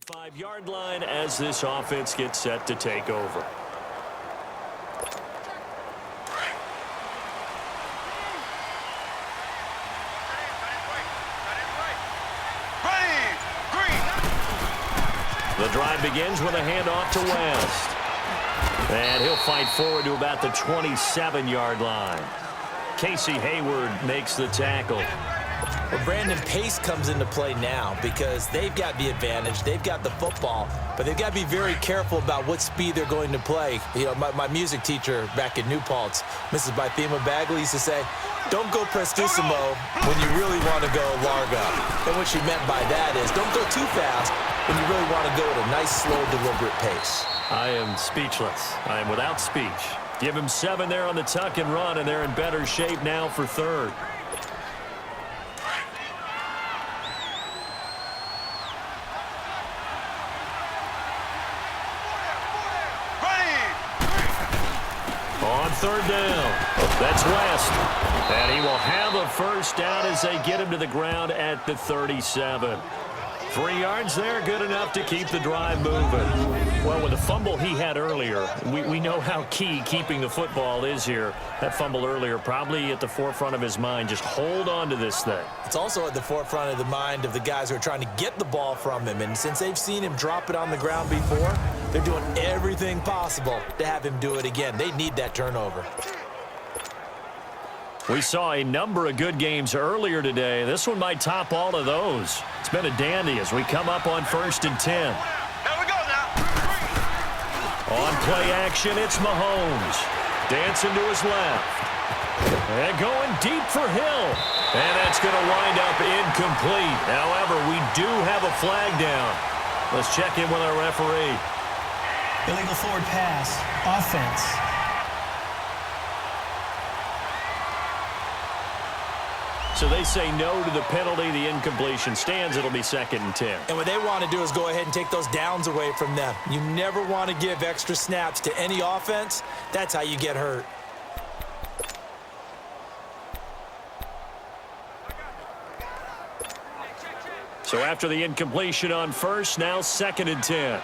45-yard line as this offense gets set to take over. The drive begins with a handoff to West. And he'll fight forward to about the 27-yard line. Casey Hayward makes the tackle. Well, Brandon, pace comes into play now because they've got the advantage. They've got the football, but they've got to be very careful about what speed they're going to play. You know, my music teacher back in New Paltz, Mrs. Bythema Bagley, used to say, don't go prestissimo when you really want to go largo. And what she meant by that is don't go too fast when you really want to go at a nice, slow, deliberate pace. I am speechless. I am without speech. Give him 7 there on the tuck and run, and they're in better shape now for third. On third down, that's West. And he will have a first down as they get him to the ground at the 37. 3 yards there, good enough to keep the drive moving. Well, with the fumble he had earlier, we know how key keeping the football is here. That fumble earlier probably at the forefront of his mind. Just hold on to this thing. It's also at the forefront of the mind of the guys who are trying to get the ball from him. And since they've seen him drop it on the ground before, they're doing everything possible to have him do it again. They need that turnover. We saw a number of good games earlier today. This one might top all of those. It's been a dandy as we come up on 1st and 10. Here we go now. On play action, it's Mahomes. Dancing to his left. And going deep for Hill. And that's going to wind up incomplete. However, we do have a flag down. Let's check in with our referee. Illegal forward pass. Offense. So they say no to the penalty. The incompletion stands. It'll be 2nd and 10. And what they want to do is go ahead and take those downs away from them. You never want to give extra snaps to any offense. That's how you get hurt. So after the incompletion on first, now 2nd and 10.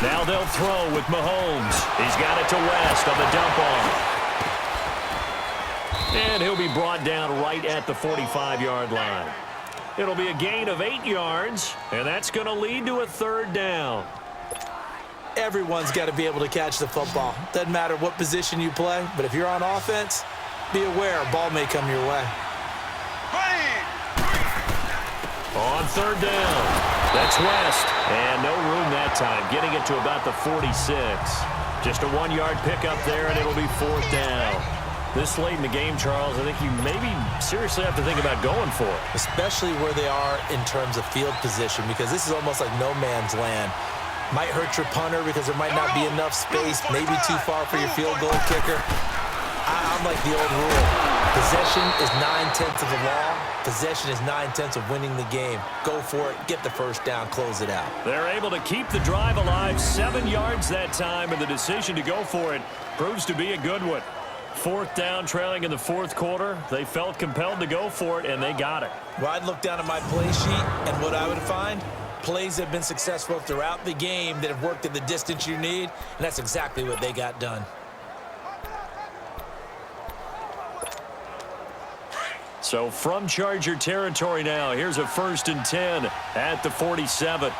Now they'll throw with Mahomes. He's got it to West on the dump off. And he'll be brought down right at the 45-yard line. It'll be a gain of 8 yards, and that's going to lead to a 3rd down. Everyone's got to be able to catch the football. Doesn't matter what position you play, but if you're on offense, be aware a ball may come your way. On 3rd down. That's West, and no room that time, getting it to about the 46. Just a 1-yard pickup there, and it'll be 4th down. This late in the game, Charles, I think you maybe seriously have to think about going for it. Especially where they are in terms of field position, because this is almost like no man's land. Might hurt your punter because there might not be enough space, maybe too far for your field goal kicker. I'm like the old rule. Possession is 9/10 of the law. Possession is 9/10 of winning the game. Go for it, get the first down, close it out. They're able to keep the drive alive, 7 yards that time, and the decision to go for it proves to be a good one. 4th down, trailing in the 4th quarter. They felt compelled to go for it, and they got it. Well, I'd look down at my play sheet, and what I would find, plays have been successful throughout the game that have worked at the distance you need, and that's exactly what they got done. So from Charger territory now, here's a 1st and 10 at the 47.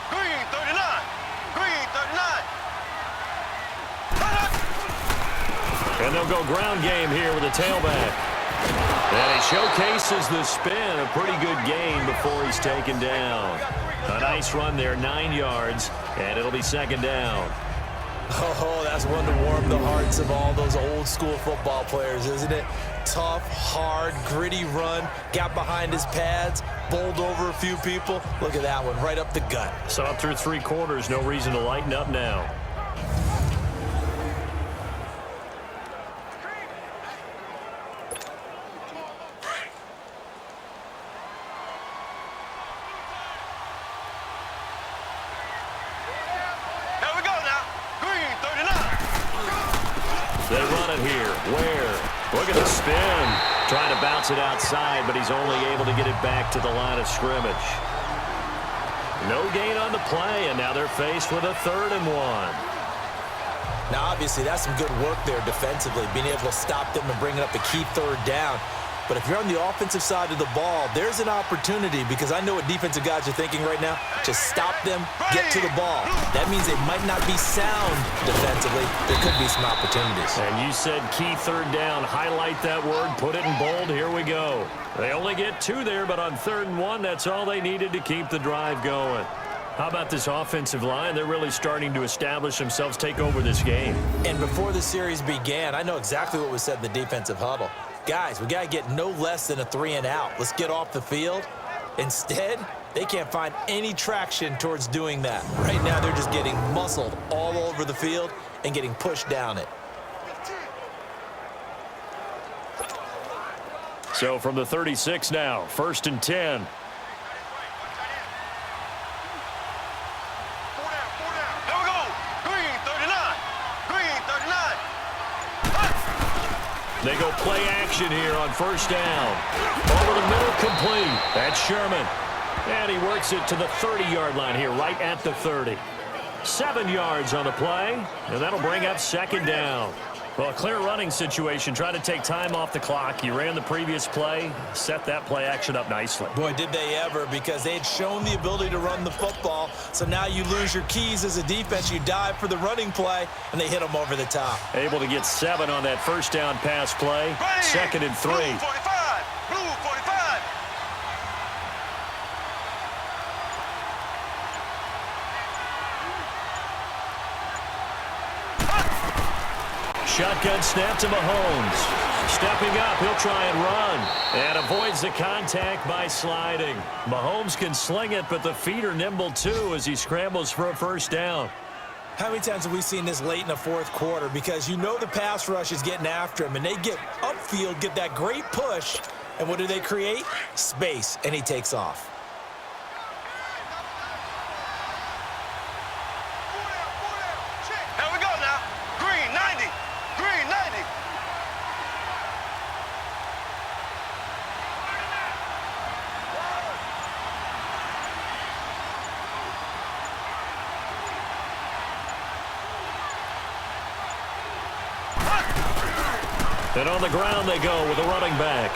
Green 39. Green 39. And they'll go ground game here with a tailback. And he showcases the spin. A pretty good gain before he's taken down. A nice run there, 9 yards, and it'll be 2nd down. Oh, that's one to warm the hearts of all those old school football players, isn't it? Tough, hard, gritty run, got behind his pads, bowled over a few people. Look at that one, right up the gut. So up through 3 quarters, no reason to lighten up now. They run it here. Ware Look at the spin. Trying to bounce it outside, but he's only able to get it back to the line of scrimmage. No gain on the play, and now they're faced with a 3rd and 1. Now, obviously, that's some good work there defensively, being able to stop them and bringing up a key 3rd down. But if you're on the offensive side of the ball, there's an opportunity, because I know what defensive guys are thinking right now. Just stop them, get to the ball. That means they might not be sound defensively. There could be some opportunities. And you said key 3rd down. Highlight that word. Put it in bold. Here we go. They only get 2 there, but on 3rd and 1, that's all they needed to keep the drive going. How about this offensive line? They're really starting to establish themselves, take over this game. And before the series began, I know exactly what was said in the defensive huddle. Guys, we got to get no less than a 3 and out. Let's get off the field. Instead, they can't find any traction towards doing that. Right now, they're just getting muscled all over the field and getting pushed down it. So from the 36 now, 1st and 10. 4 down. There we go. Green, 39. Green, 39. They go play action here on 1st down. Over the middle, complete. That's Sherman. And he works it to the 30-yard line here, right at the 30. 7 yards on the play, and that'll bring up 2nd down. Well, a clear running situation. Try to take time off the clock. You ran the previous play, set that play action up nicely. Boy, did they ever, because they had shown the ability to run the football. So now you lose your keys as a defense. You dive for the running play, and they hit them over the top. Able to get 7 on that 1st down pass play. 2nd and 3. Blue 45. Blue 45. Shotgun snap to Mahomes. Stepping up, he'll try and run. And avoids the contact by sliding. Mahomes can sling it, but the feet are nimble too as he scrambles for a 1st down. How many times have we seen this late in the 4th quarter? Because you know the pass rush is getting after him, and they get upfield, get that great push, and what do they create? Space, and he takes off. Here we go now. Green, 90. Green, 90. And on the ground they go with a running back.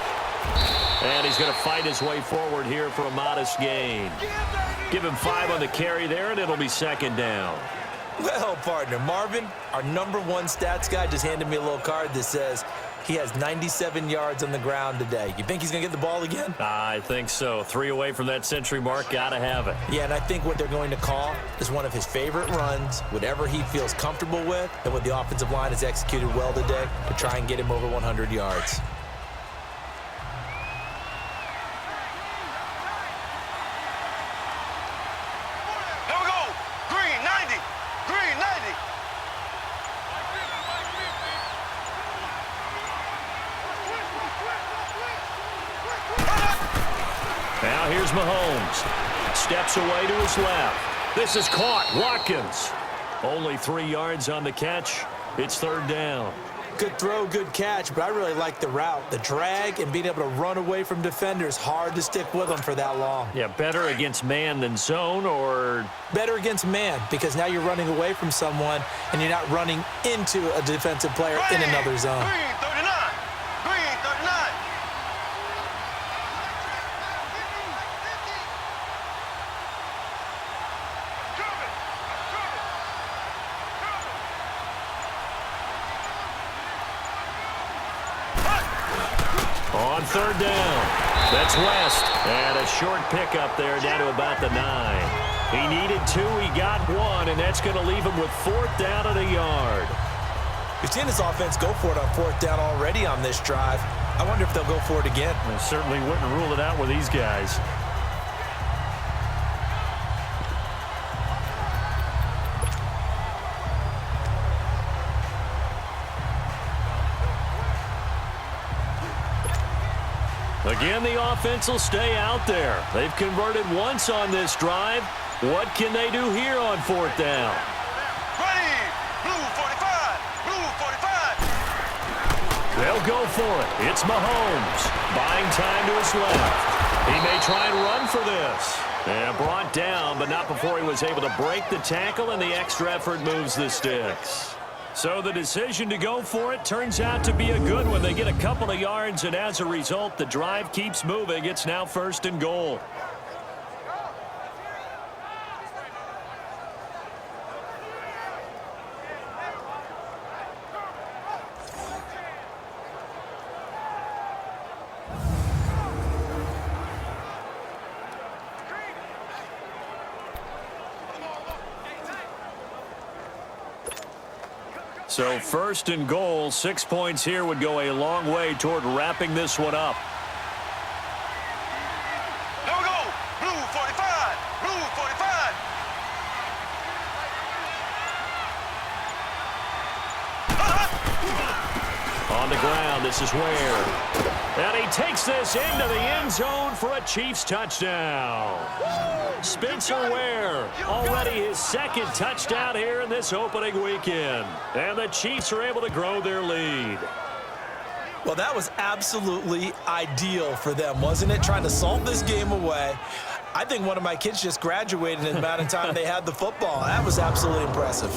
And he's going to fight his way forward here for a modest gain. Give him 5 on the carry there, and it'll be 2nd down. Well, partner, Marvin, our #1 stats guy, just handed me a little card that says he has 97 yards on the ground today. You think he's going to get the ball again? I think so. 3 away from that century mark. Got to have it. Yeah, and I think what they're going to call is one of his favorite runs, whatever he feels comfortable with, and what the offensive line has executed well today to try and get him over 100 yards. Here we go. Green, 90. Green, 90. Now here's Mahomes. Steps away to his left. This is caught. Watkins. Only 3 yards on the catch. It's 3rd down. Good throw, good catch, but I really like the route. The drag and being able to run away from defenders, hard to stick with them for that long. Yeah, better against man than zone, or Better against man, because now you're running away from someone and you're not running into a defensive player in another zone. Green, 39. Green, 39. on 3rd down. That's West. And a short pickup there down to about the 9. He needed 2. He got 1, and that's going to leave him with 4th down and a yard. We've seen this offense go for it on 4th down already on this drive. I wonder if they'll go for it again. I certainly wouldn't rule it out with these guys. Again, the offense will stay out there. They've converted once on this drive. What can they do here on 4th down? Ready. Blue 45. Blue 45. They'll go for it. It's Mahomes. Buying time to his left. He may try and run for this. And brought down, but not before he was able to break the tackle, and the extra effort moves the sticks. So the decision to go for it turns out to be a good one. They get a couple of yards, and as a result, the drive keeps moving. It's now 1st and goal. So 1st and goal, 6 points here would go a long way toward wrapping this one up. There we go. Blue 45. Blue 45. On the ground, this is Ware. And he takes this into the end zone for a Chiefs touchdown. Spencer Ware, already his 2nd touchdown here in this opening weekend. And the Chiefs are able to grow their lead. Well, that was absolutely ideal for them, wasn't it? Trying to salt this game away. I think one of my kids just graduated in the amount of time they had the football. That was absolutely impressive.